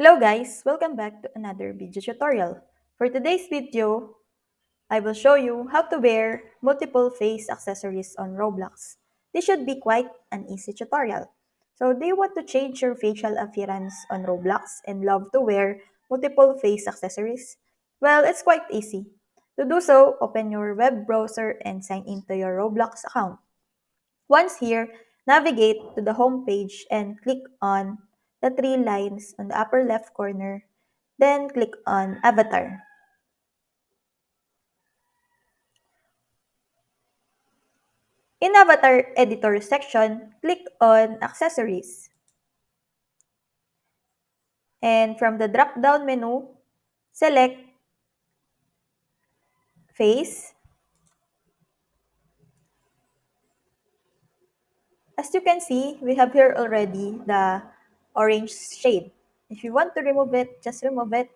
Hello guys, welcome back to another video tutorial. For today's video, I will show you how to wear multiple face accessories on Roblox. This should be quite an easy tutorial. So do you want to change your facial appearance on Roblox and love to wear multiple face accessories? Well, it's quite easy. To do so, open your web browser and sign into your Roblox account. Once here, navigate to the home page and click on the three lines on the upper left corner. Then click on Avatar. In Avatar Editor section, click on Accessories. And from the drop-down menu, select Face. As you can see, we have here already the orange shade. If you want to remove it, just remove it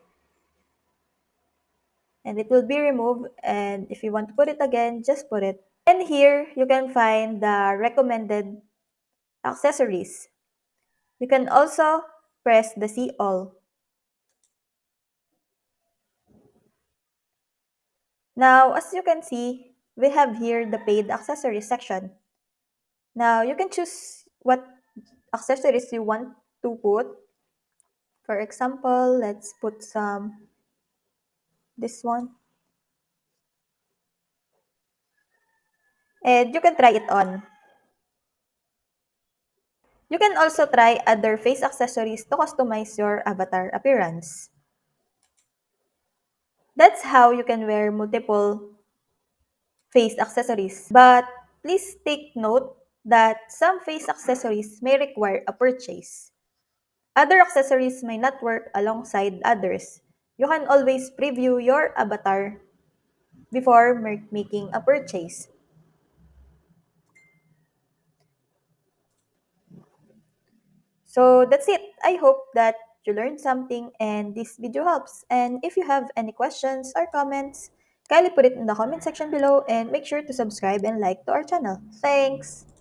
and it will be removed. And if you want to put it again, just put it. And here you can find the recommended accessories. You can also press the see all. Now, as you can see, we have here the paid accessories section. Now, you can choose what accessories you want to put. For example, let's put this one. And you can try it on. You can also try other face accessories to customize your avatar appearance. That's how you can wear multiple face accessories. But please take note that some face accessories may require a purchase. Other accessories may not work alongside others. You can always preview your avatar before making a purchase. So that's it. I hope that you learned something and this video helps. And if you have any questions or comments, kindly put it in the comment section below and make sure to subscribe and like to our channel. Thanks!